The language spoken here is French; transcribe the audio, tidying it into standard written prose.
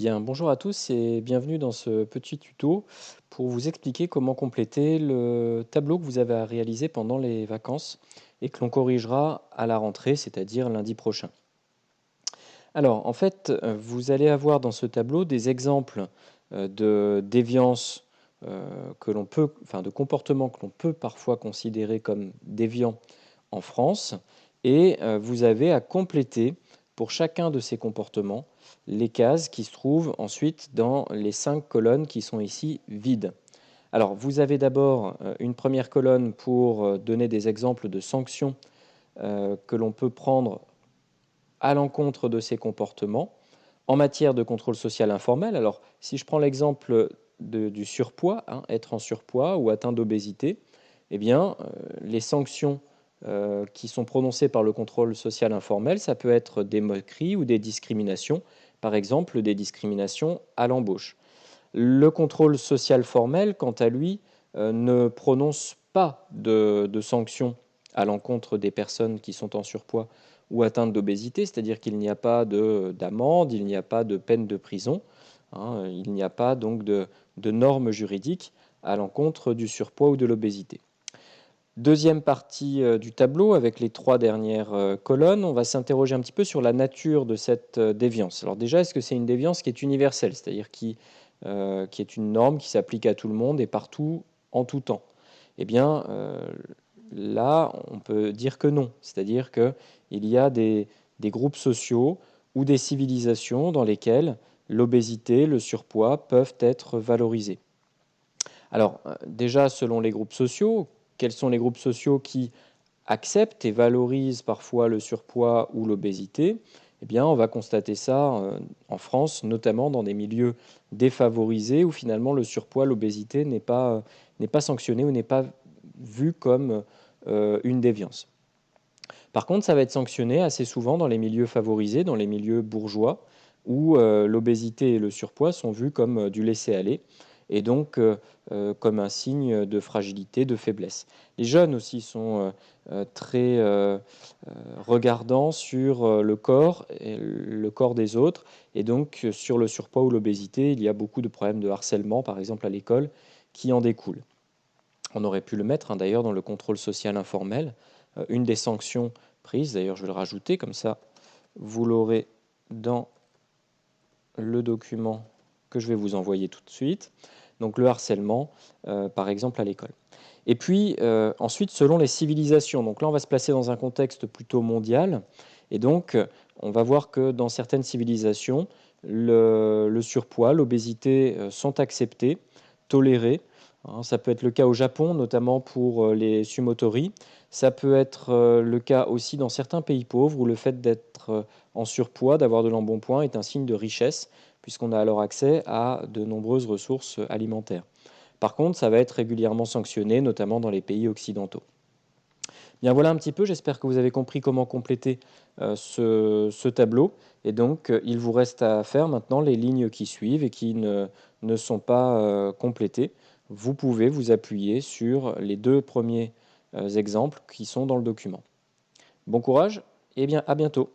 Bien, bonjour à tous et bienvenue dans ce petit tuto pour vous expliquer comment compléter le tableau que vous avez à réaliser pendant les vacances et que l'on corrigera à la rentrée, c'est-à-dire lundi prochain. Alors, en fait, vous allez avoir dans ce tableau des exemples de déviance que l'on peut, enfin de comportements que l'on peut parfois considérer comme déviants en France, et vous avez à compléter pour chacun de ces comportements les cases qui se trouvent ensuite dans les 5 colonnes qui sont ici vides. Alors, vous avez d'abord une première colonne pour donner des exemples de sanctions que l'on peut prendre à l'encontre de ces comportements en matière de contrôle social informel. Alors, si je prends l'exemple du surpoids, hein, être en surpoids ou atteint d'obésité, eh bien, les sanctions qui sont prononcées par le contrôle social informel, ça peut être des moqueries ou des discriminations, par exemple des discriminations à l'embauche. Le contrôle social formel, quant à lui, ne prononce pas de sanctions à l'encontre des personnes qui sont en surpoids ou atteintes d'obésité, c'est-à-dire qu'il n'y a pas d'amende, il n'y a pas de peine de prison, hein, il n'y a pas donc de normes juridiques à l'encontre du surpoids ou de l'obésité. Deuxième partie du tableau, avec les 3 dernières colonnes, on va s'interroger un petit peu sur la nature de cette déviance. Alors déjà, est-ce que c'est une déviance qui est universelle, c'est-à-dire qui est une norme qui s'applique à tout le monde et partout, en tout temps? Eh bien, là, on peut dire que non. C'est-à-dire qu'il y a des groupes sociaux ou des civilisations dans lesquelles l'obésité, le surpoids peuvent être valorisés. Alors, déjà, selon les groupes sociaux, quels sont les groupes sociaux qui acceptent et valorisent parfois le surpoids ou l'obésité? Eh bien, on va constater ça en France, notamment dans des milieux défavorisés où finalement le surpoids, l'obésité n'est pas sanctionné ou n'est pas vu comme une déviance. Par contre, ça va être sanctionné assez souvent dans les milieux favorisés, dans les milieux bourgeois, où l'obésité et le surpoids sont vus comme du laisser-aller et donc comme un signe de fragilité, de faiblesse. Les jeunes aussi sont très regardants sur le corps des autres, et donc sur le surpoids ou l'obésité, il y a beaucoup de problèmes de harcèlement, par exemple à l'école, qui en découlent. On aurait pu le mettre, hein, d'ailleurs, dans le contrôle social informel. Une des sanctions prises, d'ailleurs je vais le rajouter, comme ça vous l'aurez dans le document que je vais vous envoyer tout de suite. Donc le harcèlement, par exemple à l'école. Et puis ensuite, selon les civilisations, donc là on va se placer dans un contexte plutôt mondial, et donc on va voir que dans certaines civilisations, le surpoids, l'obésité sont acceptés, tolérés, hein. Ça peut être le cas au Japon, notamment pour les sumotori. Ça peut être le cas aussi dans certains pays pauvres où le fait d'être en surpoids, d'avoir de l'embonpoint est un signe de richesse, puisqu'on a alors accès à de nombreuses ressources alimentaires. Par contre, ça va être régulièrement sanctionné, notamment dans les pays occidentaux. Bien voilà un petit peu, j'espère que vous avez compris comment compléter ce tableau. Et donc, il vous reste à faire maintenant les lignes qui suivent et qui ne sont pas complétées. Vous pouvez vous appuyer sur les 2 premiers exemples qui sont dans le document. Bon courage et bien à bientôt.